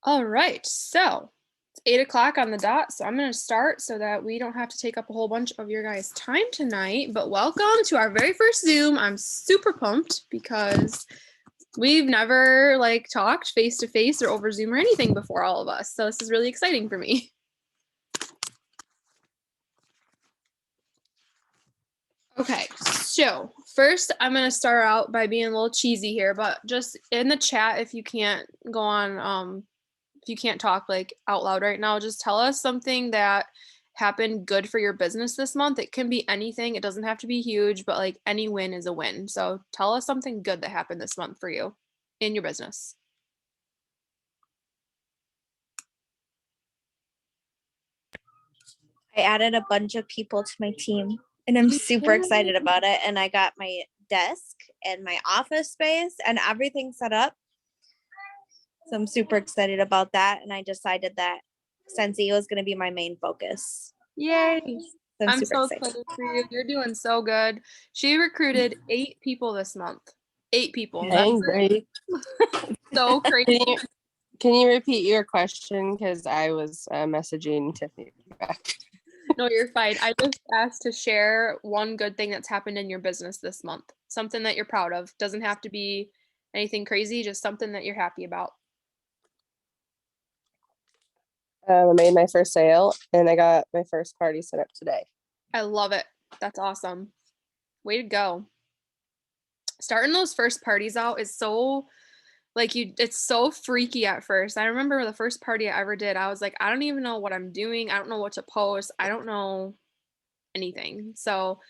All right, so it's 8 o'clock on the dot, so I'm going to start so that we don't have to take up a whole bunch of your guys' time tonight. But welcome to our very first Zoom. I'm super pumped because we've never talked face to face or over Zoom or anything before, all of us. So this is really exciting for me. Okay, so first I'm going to start out by being a little cheesy here, but just in the chat, if you can't go on, if you can't talk out loud right now, just tell us something that happened good for your business this month. It can be anything. It doesn't have to be huge, but any win is a win. So tell us something good that happened this month for you in your business. I added a bunch of people to my team and I'm super excited about it. And I got my desk and my office space and everything set up. So I'm super excited about that. And I decided that Scentsy was going to be my main focus. Yay. So I'm so excited for you. You're doing so good. She recruited 8 people this month. 8 people. Dang, great. So crazy. Can you repeat your question? Because I was messaging Tiffany back. No, you're fine. I just asked to share one good thing that's happened in your business this month. Something that you're proud of. Doesn't have to be anything crazy, just something that you're happy about. I made my first sale and I got my first party set up today. I love it. That's awesome. Way to go. Starting those first parties out is so it's so freaky at first. I remember the first party I ever did, I was like, I don't even know what I'm doing. I don't know what to post. I don't know anything. So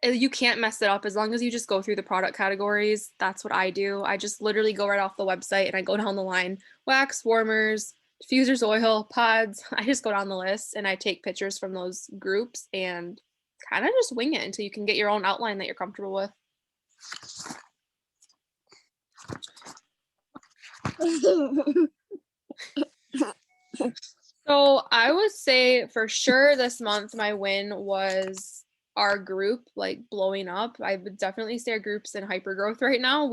you can't mess it up as long as you just go through the product categories. That's what I do. I just literally go right off the website and I go down the line: wax, warmers, diffusers, oil, pods. I just go down the list and I take pictures from those groups and kind of just wing it until you can get your own outline that you're comfortable with. So I would say for sure this month my win was our group blowing up. I would definitely say our group's in hyper growth right now.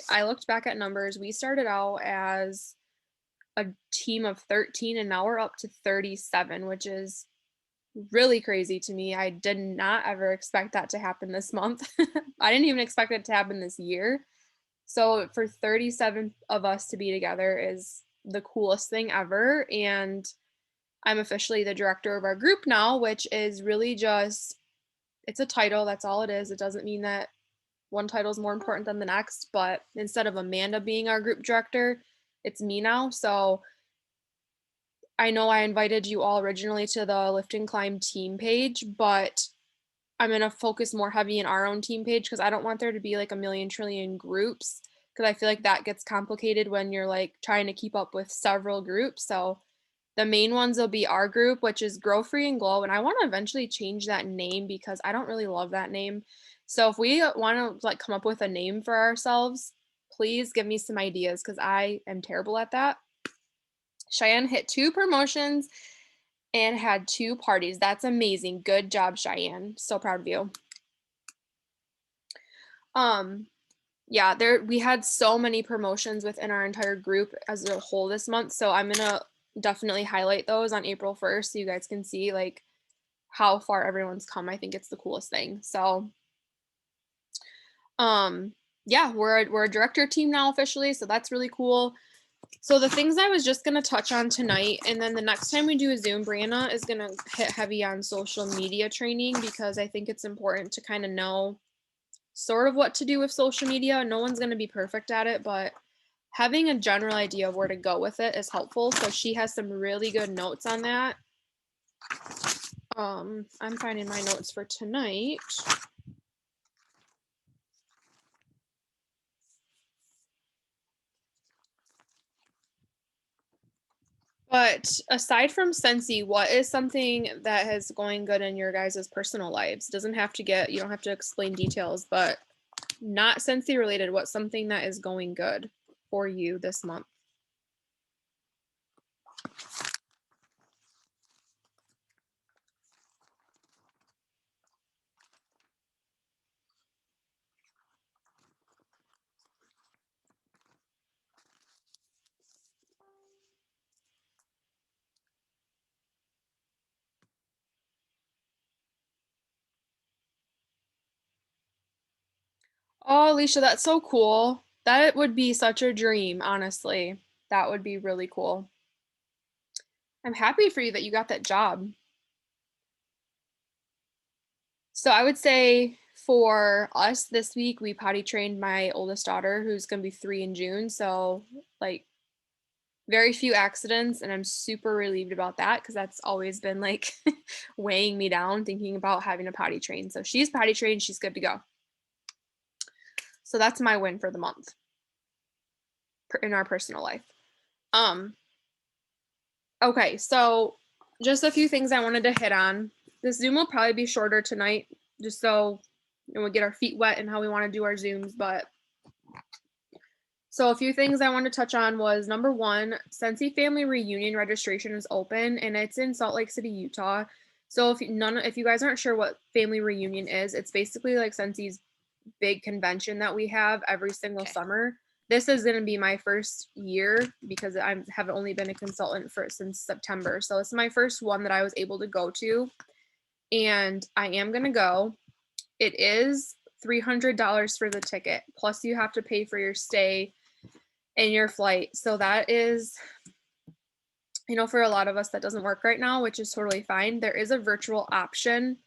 I looked back at numbers. We started out as a team of 13 and now we're up to 37, which is really crazy to me. I did not ever expect that to happen this month. I didn't even expect it to happen this year. So for 37 of us to be together is the coolest thing ever. And I'm officially the director of our group now, which is really just, it's a title. That's all it is. It doesn't mean that one title is more important than the next, but instead of Amanda being our group director, it's me now. So I know I invited you all originally to the Lift and Climb team page, but I'm going to focus more heavy in our own team page because I don't want there to be a million trillion groups, because I feel like that gets complicated when you're trying to keep up with several groups. So the main ones will be our group, which is Grow Free and Glow. And I want to eventually change that name because I don't really love that name. So if we want to come up with a name for ourselves, please give me some ideas because I am terrible at that. Cheyenne hit 2 promotions and had 2 parties. That's amazing. Good job, Cheyenne. So proud of you. Yeah, we had so many promotions within our entire group as a whole this month. So I'm gonna definitely highlight those on April 1st so you guys can see how far everyone's come. I think it's the coolest thing. So yeah, we're a director team now officially, so that's really cool. So the things I was just going to touch on tonight, and then the next time we do a Zoom, Brianna is going to hit heavy on social media training because I think it's important to kind of know sort of what to do with social media. No one's going to be perfect at it, but having a general idea of where to go with it is helpful. So she has some really good notes on that. I'm finding my notes for tonight. But aside from Scentsy, what is something that is going good in your guys' personal lives? Doesn't have to you don't have to explain details, but not Scentsy related. What's something that is going good for you this month? Oh, Alicia, that's so cool. That would be such a dream, honestly. That would be really cool. I'm happy for you that you got that job. So I would say for us this week, we potty trained my oldest daughter, who's going to be 3 in June. So, like, very few accidents. And I'm super relieved about that because that's always been like weighing me down thinking about having a potty train. So she's potty trained, she's good to go. So that's my win for the month in our personal life. Um, okay, so just a few things I wanted to hit on. This Zoom will probably be shorter tonight, just so we get our feet wet and how we want to do our Zooms. But so a few things I want to touch on was number one, Scentsy Family Reunion registration is open and it's in Salt Lake City, Utah. So if you guys aren't sure what Family Reunion is, it's basically like Scensy's big convention that we have every single summer. This is going to be my first year because I have only been a consultant since September. So it's my first one that I was able to go to, and I am going to go. It is $300 for the ticket, plus you have to pay for your stay and your flight. So that is, for a lot of us that doesn't work right now, which is totally fine. There is a virtual option,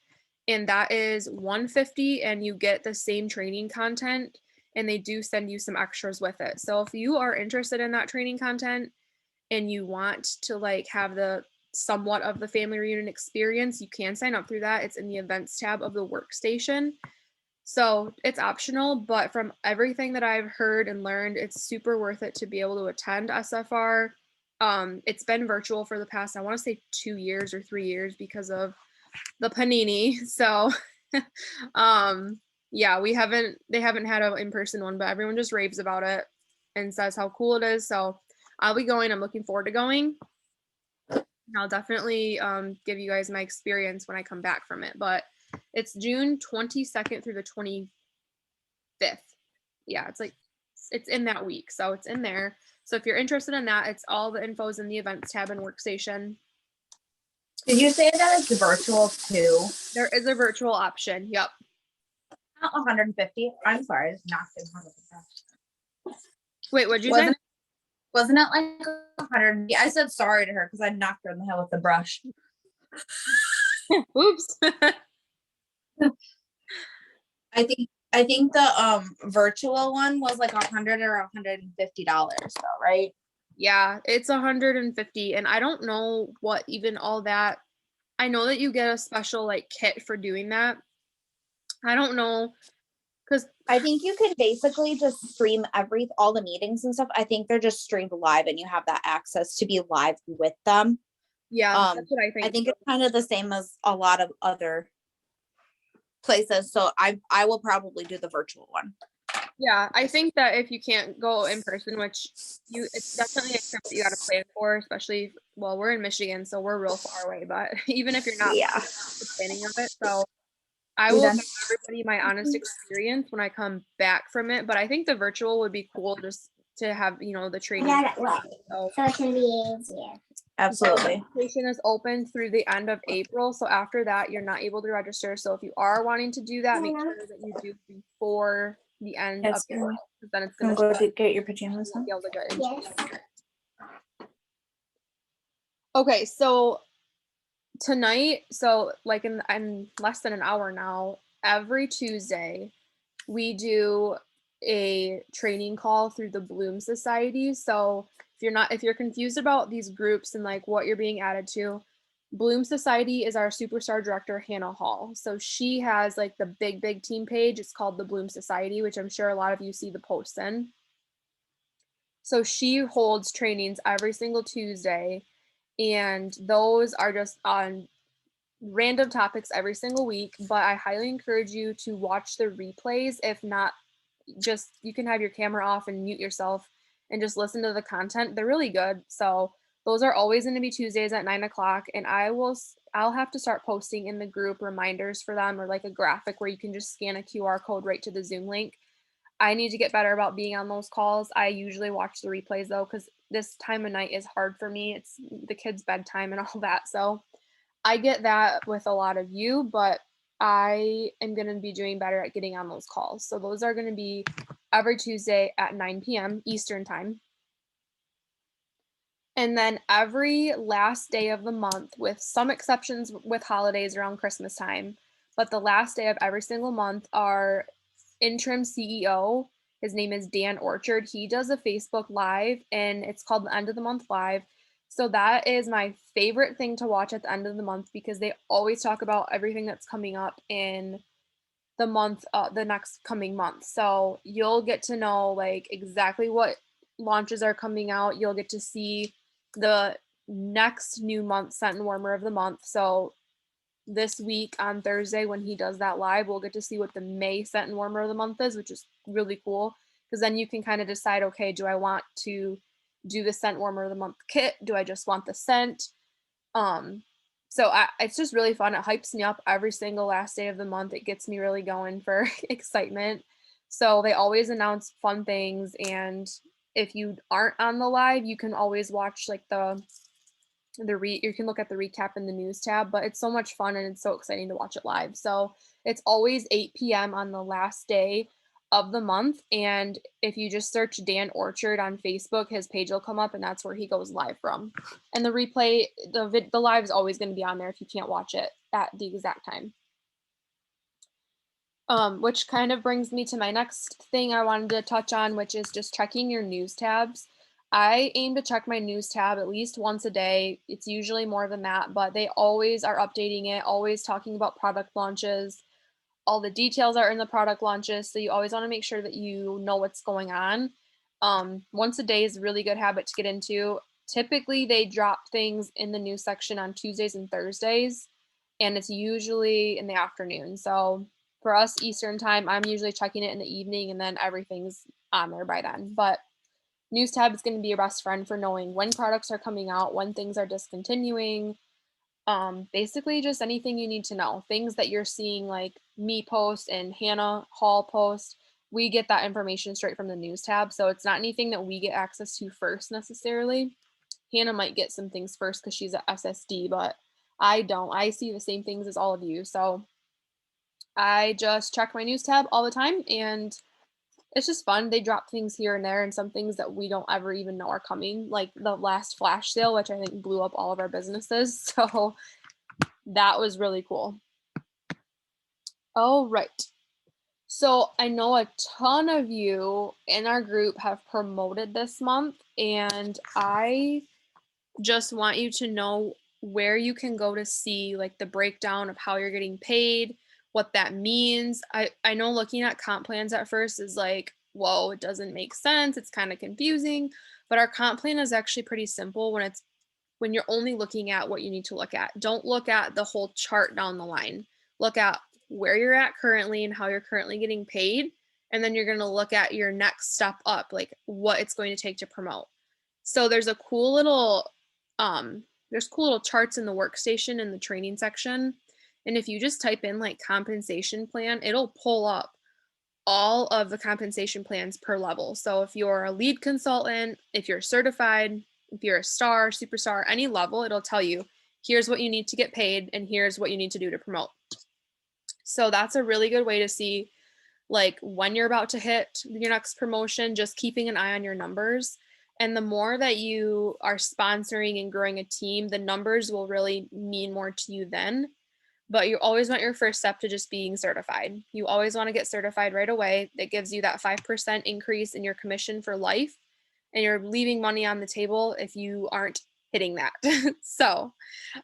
and that is $150, and you get the same training content, and they do send you some extras with it. So if you are interested in that training content and you want to like have the somewhat of the family reunion experience, you can sign up through that. It's in the events tab of the workstation. So it's optional, but from everything that I've heard and learned, it's super worth it to be able to attend SFR. It's been virtual for the past, I want to say 2 years or 3 years because of the panini. So yeah, they haven't had an in-person one, but everyone just raves about it and says how cool it is. So I'll be going. I'm looking forward to going. I'll definitely give you guys my experience when I come back from it. But it's June 22nd through the 25th. Yeah, it's in that week. So it's in there. So if you're interested in that, it's all the info's in the events tab and workstation. Did you say that it's virtual too? There is a virtual option. Yep. Not 150. I'm sorry, I just knocked it 100%. Wait, what'd you say? Wasn't it like 100? I said sorry to her because I knocked her in the head with the brush. Oops. I think the virtual one was like $100 or $150 though, right? Yeah, it's 150, and I don't know what even all that. I know that you get a special like kit for doing that. I don't know, because I think you can basically just stream all the meetings and stuff. I think they're just streamed live and you have that access to be live with them. yeah, that's what I think. I think it's kind of the same as a lot of other places. So I will probably do the virtual one. Yeah, I think that if you can't go in person, which it's definitely a trip that you got to plan for, especially, well, we're in Michigan, so we're real far away, but even if you're not the planning of it. So I will give everybody my honest experience when I come back from it, but I think the virtual would be cool just to have, the training. So it can be easier. Absolutely. Registration is open through the end of April. So after that, you're not able to register. So if you are wanting to do that, make sure that you do before the end of April. Then it's going to go to get your pajamas on. be able to get into Yes. it. Okay, so tonight, so like in less than an hour now, every Tuesday, we do a training call through the Bloom Society. So if you're confused about these groups and like what you're being added to, Bloom Society is our superstar director, Hannah Hall. So she has like the big team page. It's called the Bloom Society, which I'm sure a lot of you see the posts in. So she holds trainings every single Tuesday, and those are just on random topics every single week. But I highly encourage you to watch the replays. If not, just you can have your camera off and mute yourself and just listen to the content. They're really good. So those are always going to be Tuesdays at 9:00, and I'll have to start posting in the group reminders for them, or like a graphic where you can just scan a QR code right to the Zoom link. I need to get better about being on those calls. I usually watch the replays though, because this time of night is hard for me. It's the kids' bedtime and all that. So I get that with a lot of you, but I am going to be doing better at getting on those calls. So those are going to be every Tuesday at 9 p.m. Eastern time. And then every last day of the month, with some exceptions with holidays around Christmas time, but the last day of every single month, our interim CEO, his name is Dan Orchard. He does a Facebook Live and it's called the End of the Month Live. So that is my favorite thing to watch at the end of the month because they always talk about everything that's coming up in the month, the next coming month. So you'll get to know like exactly what launches are coming out. You'll get to see the next new month scent and warmer of the month. So this week on Thursday when he does that live, we'll get to see what the May scent and warmer of the month is, which is really cool because then you can kind of decide, okay, do I want to do the scent warmer of the month kit? Do I just want the scent? It's just really fun. It hypes me up every single last day of the month. It gets me really going for excitement. So they always announce fun things, and if you aren't on the live, you can always watch like you can look at the recap in the news tab, but it's so much fun and it's so exciting to watch it live. So it's always 8 p.m. on the last day of the month. And if you just search Dan Orchard on Facebook, his page will come up and that's where he goes live from. And the replay, the live is always going to be on there if you can't watch it at the exact time. Which kind of brings me to my next thing I wanted to touch on, which is just checking your news tabs. I aim to check my news tab at least once a day. It's usually more than that, but they always are updating it, always talking about product launches. All the details are in the product launches, so you always want to make sure that you know what's going on. Once a day is a really good habit to get into. Typically, they drop things in the news section on Tuesdays and Thursdays, and it's usually in the afternoon. So for us Eastern time, I'm usually checking it in the evening, and then everything's on there by then. But news tab is going to be your best friend for knowing when products are coming out, when things are discontinuing, basically just anything you need to know. Things that you're seeing like me post and Hannah Hall post, we get that information straight from the news tab. So it's not anything that we get access to first necessarily. Hannah might get some things first because she's at SSD, but I don't. I see the same things as all of you. So I just check my news tab all the time and it's just fun. They drop things here and there and some things that we don't ever even know are coming, like the last flash sale, which I think blew up all of our businesses. So that was really cool. All right. So I know a ton of you in our group have promoted this month, and I just want you to know where you can go to see like the breakdown of how you're getting paid, what that means. I know looking at comp plans at first is like, whoa, it doesn't make sense. It's kind of confusing, but our comp plan is actually pretty simple when you're only looking at what you need to look at. Don't look at the whole chart down the line. Look at where you're at currently and how you're currently getting paid. And then you're going to look at your next step up, like what it's going to take to promote. So there's cool little charts in the workstation in the training section. And if you just type in like compensation plan, it'll pull up all of the compensation plans per level. So if you're a lead consultant, if you're certified, if you're a star, superstar, any level, it'll tell you, here's what you need to get paid and here's what you need to do to promote. So that's a really good way to see like when you're about to hit your next promotion, just keeping an eye on your numbers. And the more that you are sponsoring and growing a team, the numbers will really mean more to you then. But you always want your first step to just being certified. You always want to get certified right away. That gives you that 5% increase in your commission for life. And you're leaving money on the table if you aren't hitting that. So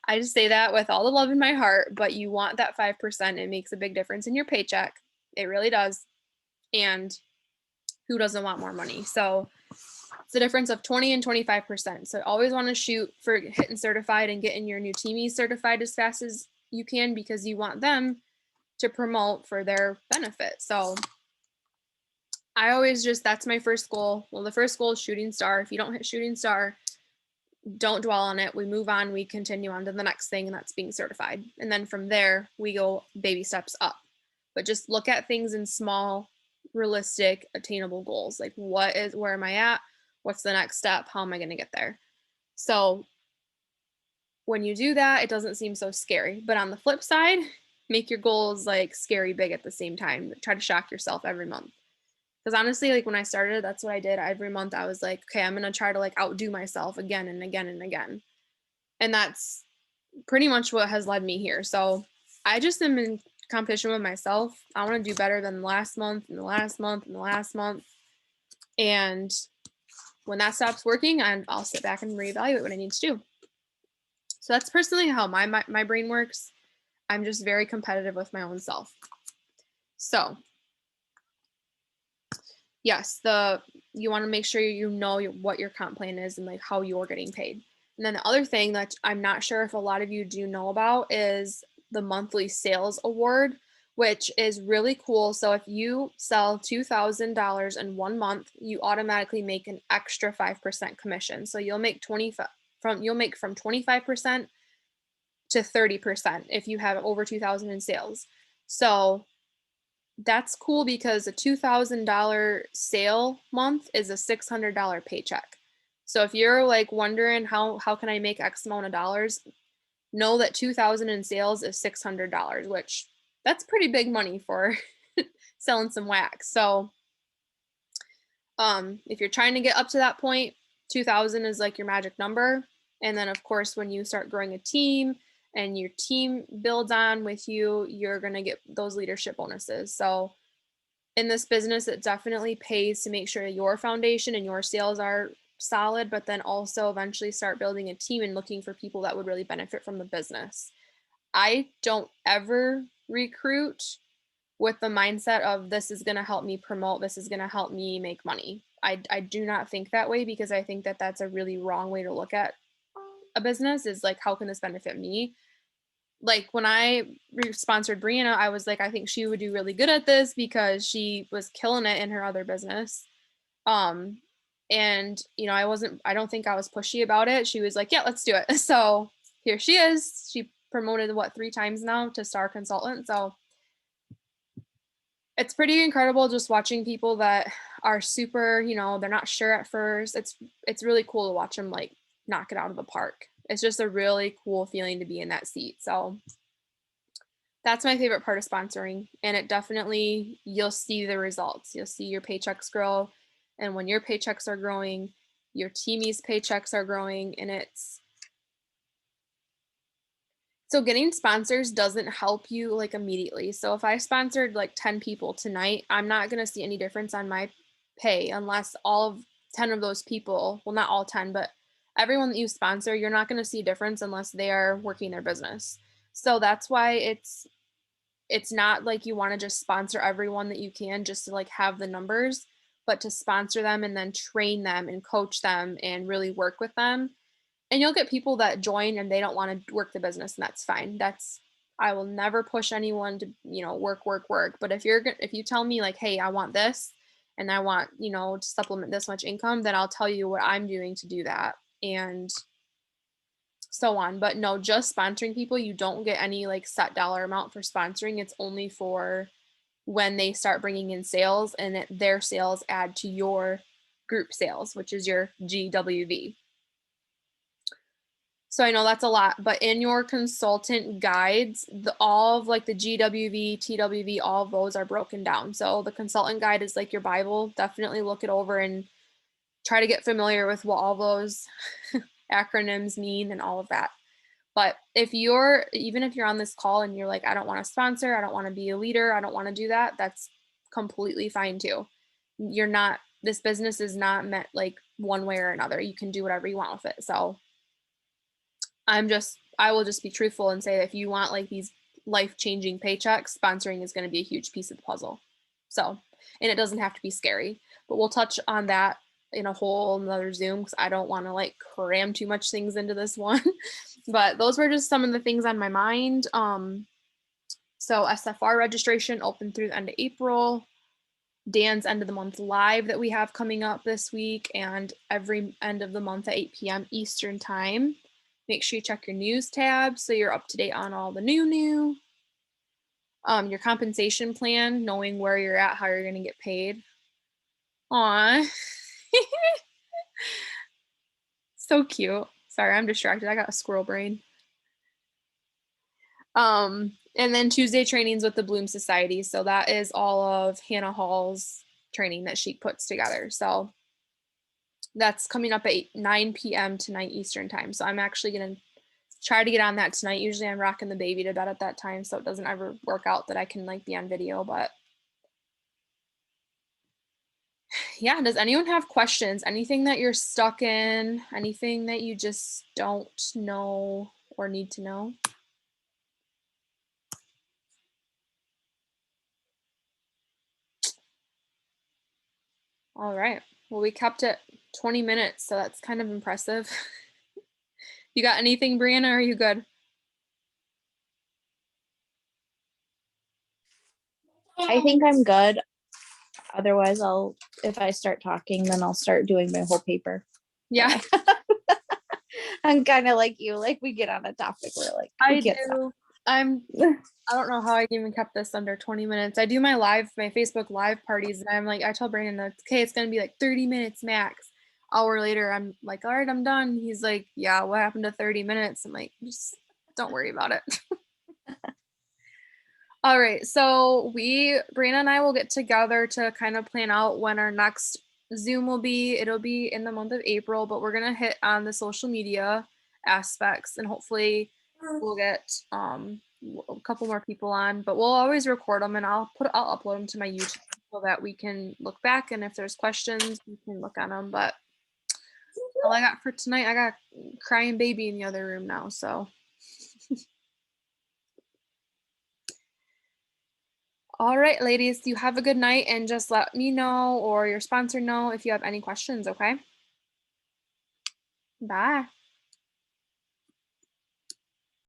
I just say that with all the love in my heart, but you want that 5%. It makes a big difference in your paycheck. It really does. And who doesn't want more money? So it's a difference of 20 and 25%. So I always want to shoot for hitting certified and getting your new teamies certified as fast as you can because you want them to promote for their benefit. So I always that's my first goal. Well, the first goal is shooting star. If you don't hit shooting star, don't dwell on it. We move on, we continue on to the next thing, and that's being certified. And then from there, we go baby steps up. But just look at things in small, realistic, attainable goals. Like where am I at? What's the next step? How am I going to get there? So when you do that, it doesn't seem so scary. But on the flip side, make your goals like scary big at the same time. Try to shock yourself every month. Because honestly, like when I started, that's what I did. Every month I was like, okay, I'm going to try to like outdo myself again and again and again. And that's pretty much what has led me here. So I just am in competition with myself. I want to do better than last month and the last month and the last month. And when that stops working, I'll sit back and reevaluate what I need to do. So that's personally how my brain works. I'm just very competitive with my own self. So yes, you want to make sure you know what your comp plan is and like how you're getting paid. And then the other thing that I'm not sure if a lot of you do know about is the monthly sales award, which is really cool. So if you sell $2,000 in 1 month, you automatically make an extra 5% commission. So you'll make from 25% to 30% if you have over 2,000 in sales. So that's cool because a $2,000 sale month is a $600 paycheck. So if you're like wondering how can I make X amount of dollars, know that 2,000 in sales is $600, which that's pretty big money for selling some wax. So if you're trying to get up to that point, 2,000 is like your magic number. And then of course, when you start growing a team and your team builds on with you, you're going to get those leadership bonuses. So in this business, it definitely pays to make sure your foundation and your sales are solid, but then also eventually start building a team and looking for people that would really benefit from the business. I don't ever recruit with the mindset of this is going to help me promote, this is going to help me make money. I do not think that way because I think that that's a really wrong way to look at a business is like, how can this benefit me? Like when I sponsored Brianna, I was like, I think she would do really good at this because she was killing it in her other business. And you know, I don't think I was pushy about it. She was like, yeah, let's do it. So here she is. She promoted 3 times now to star consultant. So it's pretty incredible just watching people that are super, you know, they're not sure at first. It's really cool to watch them like knock it out of the park. It's just a really cool feeling to be in that seat. So that's my favorite part of sponsoring. And it definitely, you'll see the results. You'll see your paychecks grow. And when your paychecks are growing, your teamie's paychecks are growing. And so getting sponsors doesn't help you like immediately. So if I sponsored like 10 people tonight, I'm not going to see any difference on my pay unless all of 10 of those people, well, not all 10, but everyone that you sponsor, you're not going to see a difference unless they are working their business. So that's why it's not like you want to just sponsor everyone that you can just to like have the numbers, but to sponsor them and then train them and coach them and really work with them. And you'll get people that join and they don't want to work the business, and that's fine. I will never push anyone to, you know, work. But if you tell me like, hey, I want this and I want, you know, to supplement this much income, then I'll tell you what I'm doing to do that. And so on. But no, just sponsoring people, you don't get any like set dollar amount for sponsoring. It's only for when they start bringing in sales and their sales add to your group sales, which is your GWV. So I know that's a lot, but in your consultant guides, all of like the GWV, TWV, all of those are broken down. So the consultant guide is like your Bible. Definitely look it over and try to get familiar with what all those acronyms mean and all of that. But even if you're on this call and you're like, I don't want to sponsor, I don't want to be a leader, I don't want to do that, that's completely fine too. This business is not meant like one way or another. You can do whatever you want with it. So I will just be truthful and say that if you want like these life-changing paychecks, sponsoring is going to be a huge piece of the puzzle. So, and it doesn't have to be scary, but we'll touch on that in a whole another Zoom because I don't want to like cram too much things into this one. But those were just some of the things on my mind. So SFR registration open through the end of April. Dan's end of the month live that we have coming up this week and every end of the month at 8 p.m. Eastern time. Make sure you check your news tab so you're up to date on all the new. Your compensation plan, knowing where you're at, how you're going to get paid. Aw. So cute. Sorry, I'm distracted. I got a squirrel brain. And then Tuesday trainings with the Bloom Society. So that is all of Hannah Hall's training that she puts together. So that's coming up at 9 p.m. tonight Eastern time. So I'm actually going to try to get on that tonight. Usually I'm rocking the baby to bed at that time, so it doesn't ever work out that I can like be on video, but yeah, does anyone have questions? Anything that you're stuck in? Anything that you just don't know or need to know? All right. Well, we kept it 20 minutes, so that's kind of impressive. You got anything, Brianna? Are you good? I think I'm good. Otherwise, if I start talking, then I'll start doing my whole paper. Yeah, I'm kind of like you, like we get on a topic, we're like, I we can't stop. do. I don't know how I even kept this under 20 minutes. I do my Facebook live parties, and I'm like, I tell Brandon, okay, it's gonna be like 30 minutes max. Hour later, I'm like, all right, I'm done. He's like, yeah, what happened to 30 minutes? I'm like, just don't worry about it. All right, so Brandon and I will get together to kind of plan out when our next Zoom will be. It'll be in the month of April, but we're gonna hit on the social media aspects, and hopefully we'll get a couple more people on. But we'll always record them, and I'll upload them to my YouTube so that we can look back, and if there's questions, we can look on them. But all I got for tonight, I got a crying baby in the other room now, so. All right, ladies, you have a good night, and just let me know or your sponsor know if you have any questions, okay? Bye.